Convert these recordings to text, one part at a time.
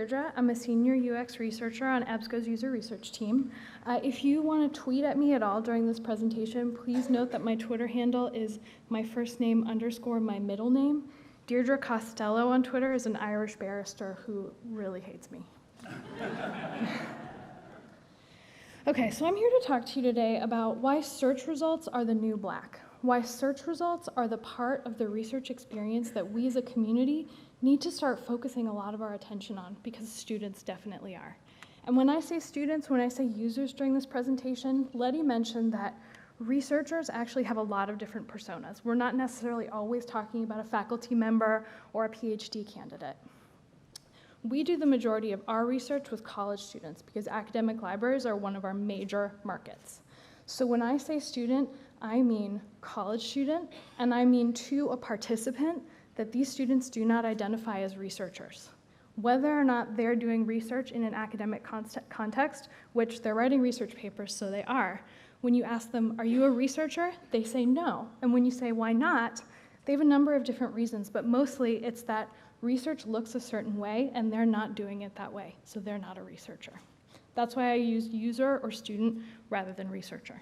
Deirdre. I'm a senior UX researcher on EBSCO's user research team. If you want to tweet at me at all during this presentation, please note that my Twitter handle is my first name _ my middle name. Deirdre Costello on Twitter is an Irish barrister who really hates me. Okay, so I'm here to talk to you today about why search results are the new black, why search results are the part of the research experience that we as a community need to start focusing a lot of our attention on, because students definitely are. And when I say students, when I say users during this presentation, Letty mentioned that researchers actually have a lot of different personas. We're not necessarily always talking about a faculty member or a PhD candidate. We do the majority of our research with college students because academic libraries are one of our major markets. So when I say student, I mean college student, and I mean to a participant that these students do not identify as researchers. Whether or not they're doing research in an academic context, which they're writing research papers, so they are, when you ask them, are you a researcher? They say no. And when you say, why not? They have a number of different reasons, but mostly it's that research looks a certain way and they're not doing it that way, so they're not a researcher. That's why I use user or student rather than researcher.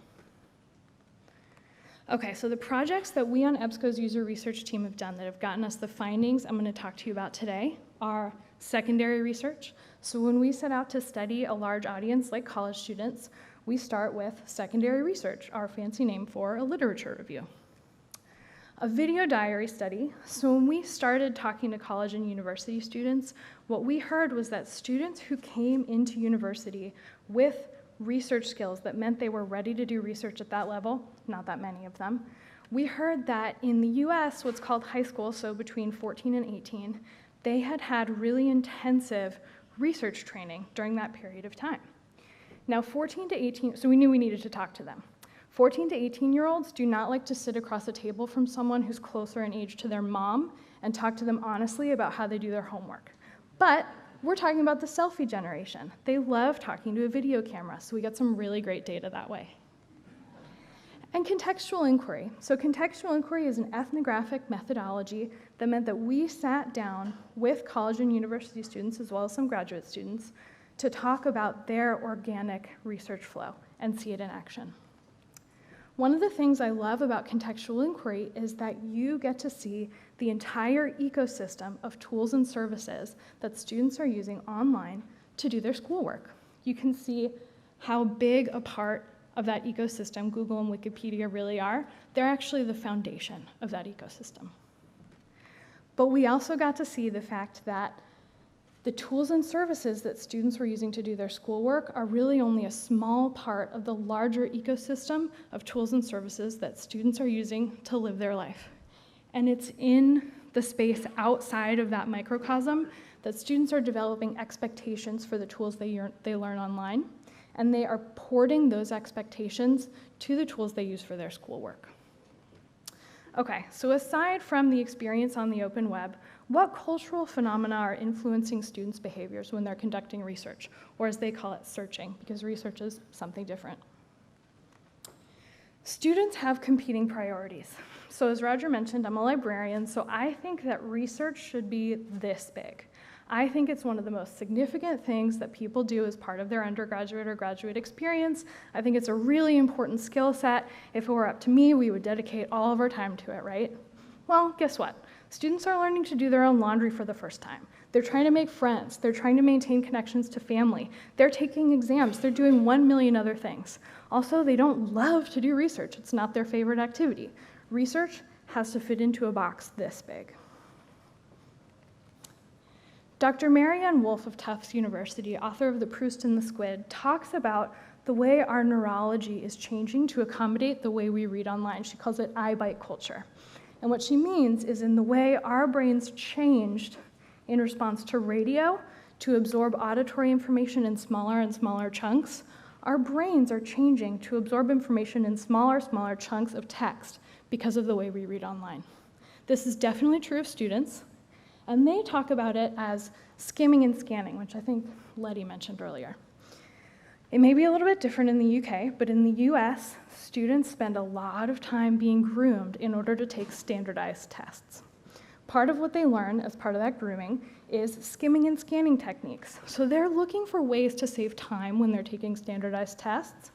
Okay, so the projects that we on EBSCO's user research team have done that have gotten us the findings I'm going to talk to you about today are secondary research. So when we set out to study a large audience like college students, we start with secondary research, our fancy name for a literature review. A video diary study. So when we started talking to college and university students, what we heard was that students who came into university with research skills that meant they were ready to do research at that level, not that many of them, we heard that in the US, what's called high school, so between 14 and 18, they had really intensive research training during that period of time. Now 14 to 18, so we knew we needed to talk to them. 14 to 18-year-olds do not like to sit across a table from someone who's closer in age to their mom and talk to them honestly about how they do their homework. But we're talking about the selfie generation. They love talking to a video camera, so we got some really great data that way. And contextual inquiry. So contextual inquiry is an ethnographic methodology that meant that we sat down with college and university students, as well as some graduate students, to talk about their organic research flow and see it in action. One of the things I love about contextual inquiry is that you get to see the entire ecosystem of tools and services that students are using online to do their schoolwork. You can see how big a part of that ecosystem Google and Wikipedia really are. They're actually the foundation of that ecosystem. But we also got to see the fact that the tools and services that students were using to do their schoolwork are really only a small part of the larger ecosystem of tools and services that students are using to live their life. And it's in the space outside of that microcosm that students are developing expectations for the tools they learn online, and they are porting those expectations to the tools they use for their schoolwork. Okay, so aside from the experience on the open web, what cultural phenomena are influencing students' behaviors when they're conducting research, or as they call it, searching, because research is something different? Students have competing priorities. So as Roger mentioned, I'm a librarian, so I think that research should be this big. I think it's one of the most significant things that people do as part of their undergraduate or graduate experience. I think it's a really important skill set. If it were up to me, we would dedicate all of our time to it, right? Well, guess what? Students are learning to do their own laundry for the first time. They're trying to make friends. They're trying to maintain connections to family. They're taking exams. They're doing 1 million other things. Also, they don't love to do research. It's not their favorite activity. Research has to fit into a box this big. Dr. Marianne Wolf of Tufts University, author of The Proust and the Squid, talks about the way our neurology is changing to accommodate the way we read online. She calls it iBite culture. And what she means is in the way our brains changed in response to radio to absorb auditory information in smaller and smaller chunks, our brains are changing to absorb information in smaller chunks of text because of the way we read online. This is definitely true of students, and they talk about it as skimming and scanning, which I think Letty mentioned earlier. It may be a little bit different in the UK, but in the US, students spend a lot of time being groomed in order to take standardized tests. Part of what they learn as part of that grooming is skimming and scanning techniques. So they're looking for ways to save time when they're taking standardized tests.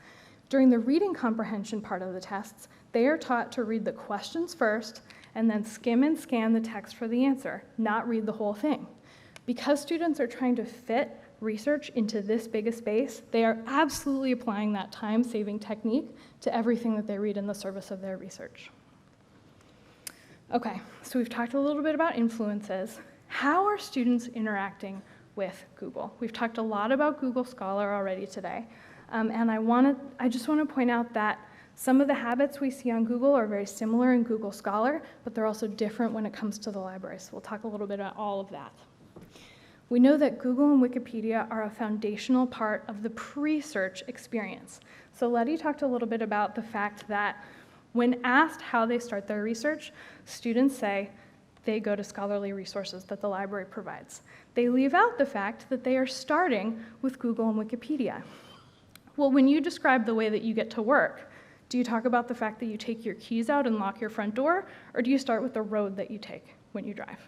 During the reading comprehension part of the tests, they are taught to read the questions first and then skim and scan the text for the answer, not read the whole thing. Because students are trying to fit research into this big a space, they are absolutely applying that time-saving technique to everything that they read in the service of their research. Okay, so we've talked a little bit about influences. How are students interacting with Google? We've talked a lot about Google Scholar already today, and I just want to point out that some of the habits we see on Google are very similar in Google Scholar, but they're also different when it comes to the library, so we'll talk a little bit about all of that. We know that Google and Wikipedia are a foundational part of the pre-search experience. So Letty talked a little bit about the fact that when asked how they start their research, students say they go to scholarly resources that the library provides. They leave out the fact that they are starting with Google and Wikipedia. Well, when you describe the way that you get to work, do you talk about the fact that you take your keys out and lock your front door, or do you start with the road that you take when you drive?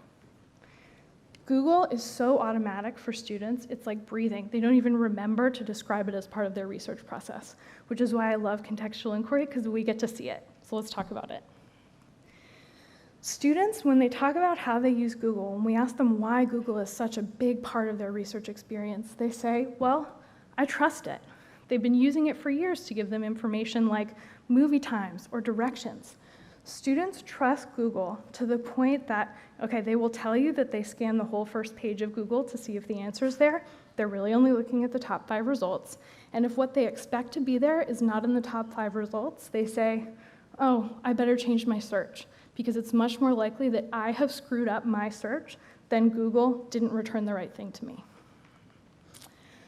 Google is so automatic for students, it's like breathing. They don't even remember to describe it as part of their research process, which is why I love contextual inquiry, because we get to see it. So let's talk about it. Students, when they talk about how they use Google, when we ask them why Google is such a big part of their research experience, they say, well, I trust it. They've been using it for years to give them information like movie times or directions. Students trust Google to the point that, okay, they will tell you that they scan the whole first page of Google to see if the answer's there. They're really only looking at the top 5 results. And if what they expect to be there is not in the top 5 results, they say, oh, I better change my search, because it's much more likely that I have screwed up my search than Google didn't return the right thing to me.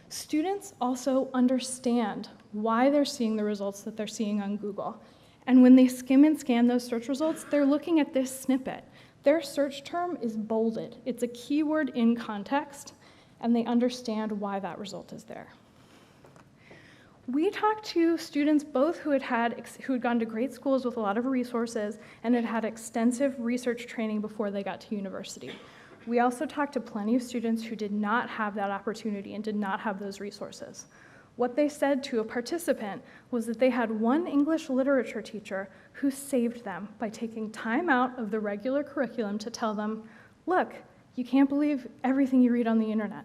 Students also understand why they're seeing the results that they're seeing on Google. And when they skim and scan those search results, they're looking at this snippet. Their search term is bolded. It's a keyword in context, and they understand why that result is there. We talked to students both who had gone to great schools with a lot of resources and had had extensive research training before they got to university. We also talked to plenty of students who did not have that opportunity and did not have those resources. What they said to a participant was that they had one English literature teacher who saved them by taking time out of the regular curriculum to tell them, look, you can't believe everything you read on the internet.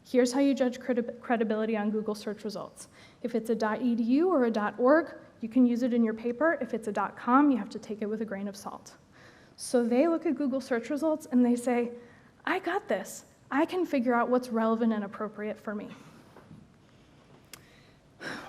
Here's how you judge credibility on Google search results. If it's a .edu or a .org, you can use it in your paper. If it's a .com, you have to take it with a grain of salt. So they look at Google search results and they say, I got this. I can figure out what's relevant and appropriate for me.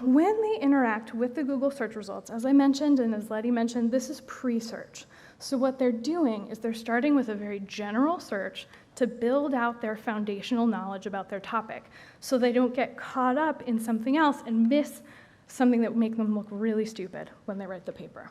When they interact with the Google search results, as I mentioned and as Letty mentioned, this is pre-search. So what they're doing is they're starting with a very general search to build out their foundational knowledge about their topic, so they don't get caught up in something else and miss something that would make them look really stupid when they write the paper.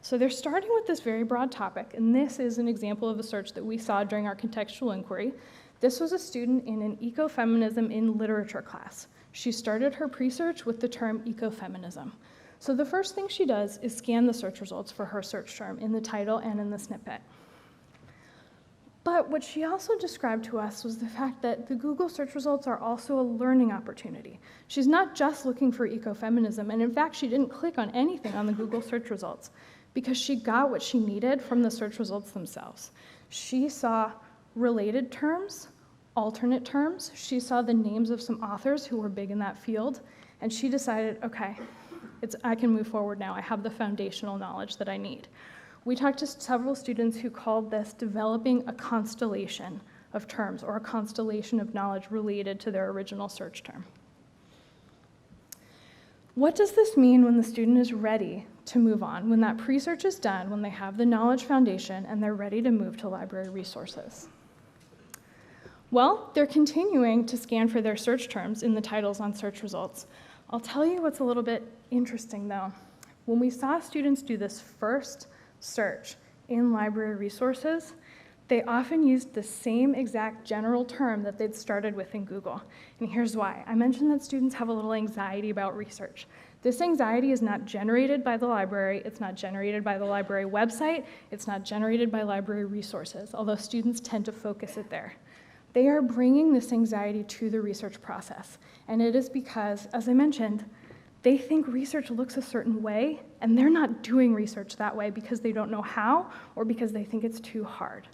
So they're starting with this very broad topic, and this is an example of a search that we saw during our contextual inquiry. This was a student in an ecofeminism in literature class. She started her pre-search with the term ecofeminism. So the first thing she does is scan the search results for her search term in the title and in the snippet. But what she also described to us was the fact that the Google search results are also a learning opportunity. She's not just looking for ecofeminism, and in fact, she didn't click on anything on the Google search results because she got what she needed from the search results themselves. She saw related terms, alternate terms. She saw the names of some authors who were big in that field, and she decided, okay, I can move forward now. I have the foundational knowledge that I need. We talked to several students who called this developing a constellation of terms or a constellation of knowledge related to their original search term. What does this mean when the student is ready to move on, when that pre-search is done, when they have the knowledge foundation and they're ready to move to library resources? Well, they're continuing to scan for their search terms in the titles on search results. I'll tell you what's a little bit interesting though. When we saw students do this first search in library resources, they often used the same exact general term that they'd started with in Google. And here's why. I mentioned that students have a little anxiety about research. This anxiety is not generated by the library, it's not generated by the library website, it's not generated by library resources, although students tend to focus it there. They are bringing this anxiety to the research process, and it is because, as I mentioned, they think research looks a certain way, and they're not doing research that way because they don't know how or because they think it's too hard.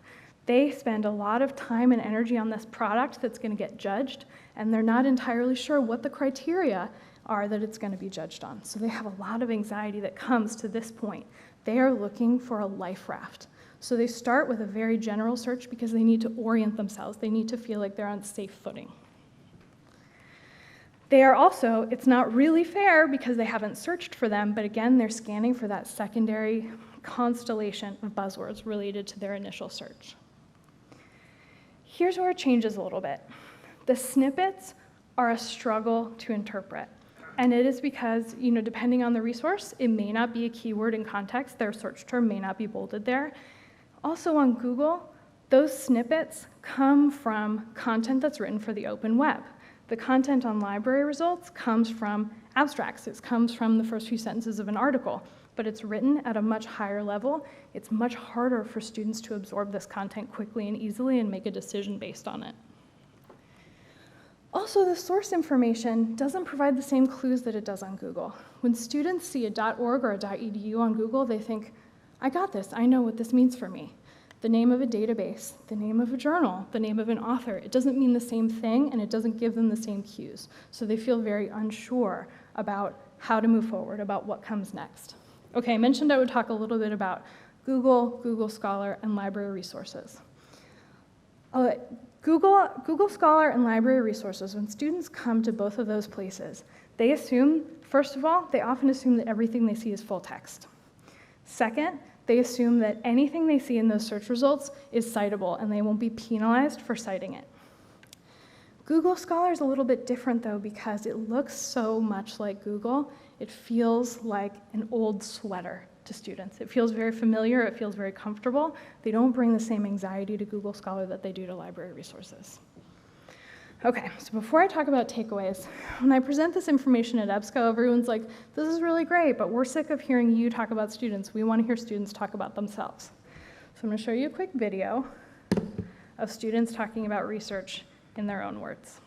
They spend a lot of time and energy on this product that's going to get judged, and they're not entirely sure what the criteria are that it's going to be judged on. So they have a lot of anxiety that comes to this point. They are looking for a life raft. So they start with a very general search because they need to orient themselves. They need to feel like they're on safe footing. They are also, it's not really fair because they haven't searched for them, but again, they're scanning for that secondary constellation of buzzwords related to their initial search. Here's where it changes a little bit. The snippets are a struggle to interpret. And it is because, depending on the resource, it may not be a keyword in context. Their search term may not be bolded there. Also on Google, those snippets come from content that's written for the open web. The content on library results comes from abstracts. It comes from the first few sentences of an article, but it's written at a much higher level. It's much harder for students to absorb this content quickly and easily and make a decision based on it. Also, the source information doesn't provide the same clues that it does on Google. When students see a .org or a .edu on Google, they think, I got this, I know what this means for me. The name of a database, the name of a journal, the name of an author, it doesn't mean the same thing and it doesn't give them the same cues. So they feel very unsure about how to move forward, about what comes next. Okay, I mentioned I would talk a little bit about Google, Google Scholar, and library resources. Google Scholar and library resources, when students come to both of those places, they assume, first of all, they often assume that everything they see is full text. Second, they assume that anything they see in those search results is citable and they won't be penalized for citing it. Google Scholar is a little bit different though because it looks so much like Google, it feels like an old sweater to students. It feels very familiar, it feels very comfortable. They don't bring the same anxiety to Google Scholar that they do to library resources. Okay, so before I talk about takeaways, when I present this information at EBSCO, everyone's like, this is really great, but we're sick of hearing you talk about students. We want to hear students talk about themselves. So I'm going to show you a quick video of students talking about research in their own words.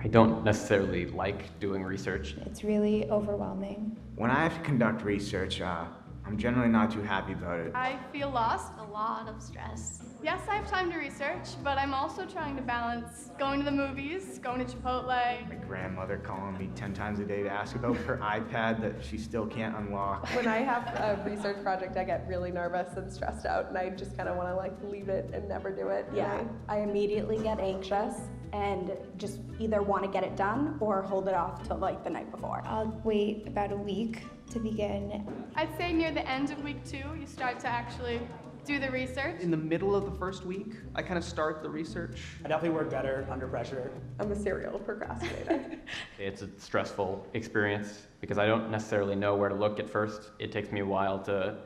I don't necessarily like doing research. It's really overwhelming. When I have to conduct research, I'm generally not too happy about it. I feel lost, a lot of stress. Yes, I have time to research, but I'm also trying to balance going to the movies, going to Chipotle. My grandmother calling me 10 times a day to ask about her iPad that she still can't unlock. When I have a research project, I get really nervous and stressed out, and I just kind of want to leave it and never do it. Yeah, I immediately get anxious and just either want to get it done or hold it off till the night before. I'll wait about a week to begin. I'd say near the end of week 2, you start to actually do the research. In the middle of the first week, I kind of start the research. I definitely work better under pressure. I'm a serial procrastinator. It's a stressful experience because I don't necessarily know where to look at first. It takes me a while to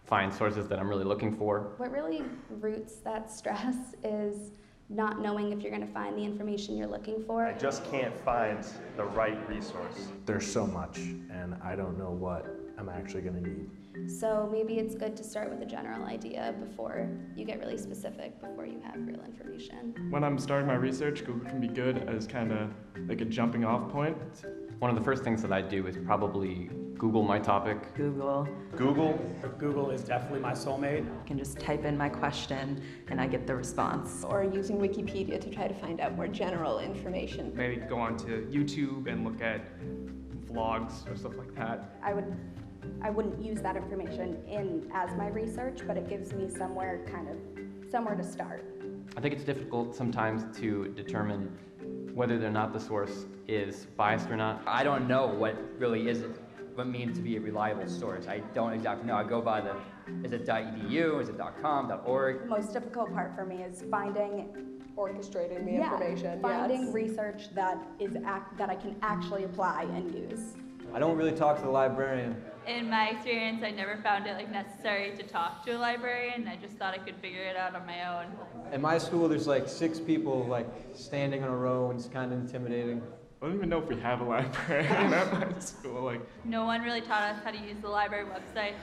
find sources that I'm really looking for. What really roots that stress is not knowing if you're going to find the information you're looking for. I just can't find the right resource. There's so much, and I don't know what I'm actually going to need. So maybe it's good to start with a general idea before you get really specific, before you have real information. When I'm starting my research, Google can be good as kind of like a jumping off point. One of the first things that I do is probably Google my topic. Google is definitely my soulmate. I can just type in my question and I get the response. Or using Wikipedia to try to find out more general information. Maybe go onto YouTube and look at vlogs or stuff like that. I wouldn't use that information as my research, but it gives me somewhere to start. I think it's difficult sometimes to determine whether or not the source is biased or not. I don't know what really is what means to be a reliable source. I don't exactly know. I go by is it .edu, is it .com, .org? The most difficult part for me is orchestrating the information. Finding research that I can actually apply and use. I don't really talk to the librarian. In my experience, I never found it necessary to talk to a librarian. I just thought I could figure it out on my own. At my school, there's 6 people standing in a row, and it's kind of intimidating. I don't even know if we have a librarian at my school. No one really taught us how to use the library website.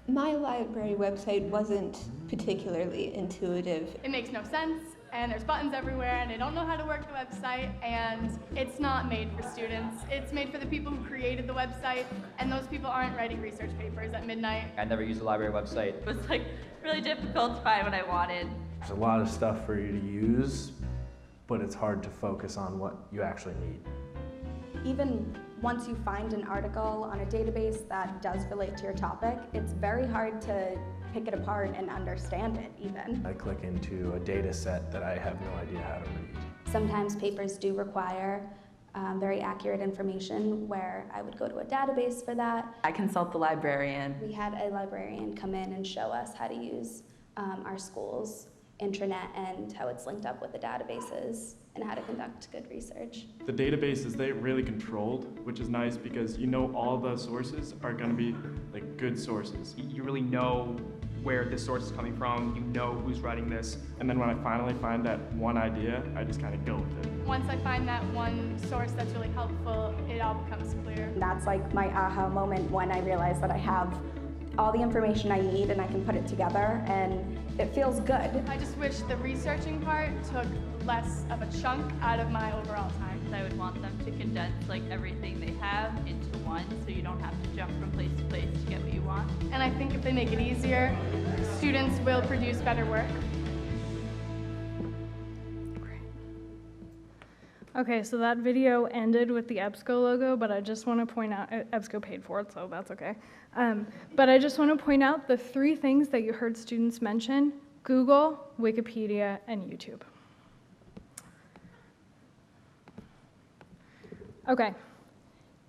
My library website wasn't particularly intuitive. It makes no sense, and there's buttons everywhere, and I don't know how to work the website, and it's not made for students. It's made for the people who created the website, and those people aren't writing research papers at midnight. I never used the library website. It was really difficult to find what I wanted. There's a lot of stuff for you to use, but it's hard to focus on what you actually need. Even once you find an article on a database that does relate to your topic, it's very hard to pick it apart and understand it even. I click into a data set that I have no idea how to read. Sometimes papers do require very accurate information where I would go to a database for that. I consult the librarian. We had a librarian come in and show us how to use our school's intranet and how it's linked up with the databases and how to conduct good research. The databases, they really controlled, which is nice because you know all the sources are going to be good sources. You really know where this source is coming from, you know who's writing this. And then when I finally find that one idea, I just kind of go with it. Once I find that one source that's really helpful, it all becomes clear. That's my aha moment when I realize that I have all the information I need and I can put it together and it feels good. I just wish the researching part took less of a chunk out of my overall time. I would want them to condense everything they have into one so you don't have to jump from place to place to get what you want. And I think if they make it easier, students will produce better work. Okay, so that video ended with the EBSCO logo, but I just want to point out, EBSCO paid for it, so that's okay. But I just want to point out the 3 things that you heard students mention: Google, Wikipedia, and YouTube. Okay,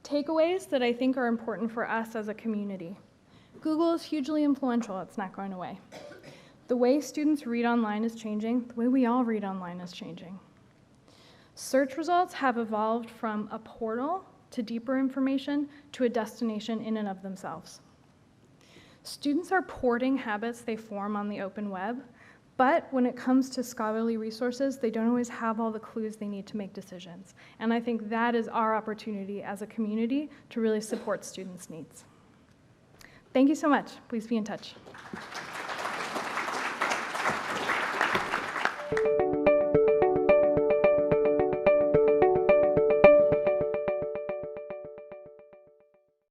takeaways that I think are important for us as a community. Google is hugely influential, it's not going away. The way students read online is changing, the way we all read online is changing. Search results have evolved from a portal to deeper information to a destination in and of themselves. Students are porting habits they form on the open web, but when it comes to scholarly resources, they don't always have all the clues they need to make decisions. And I think that is our opportunity as a community to really support students' needs. Thank you so much. Please be in touch.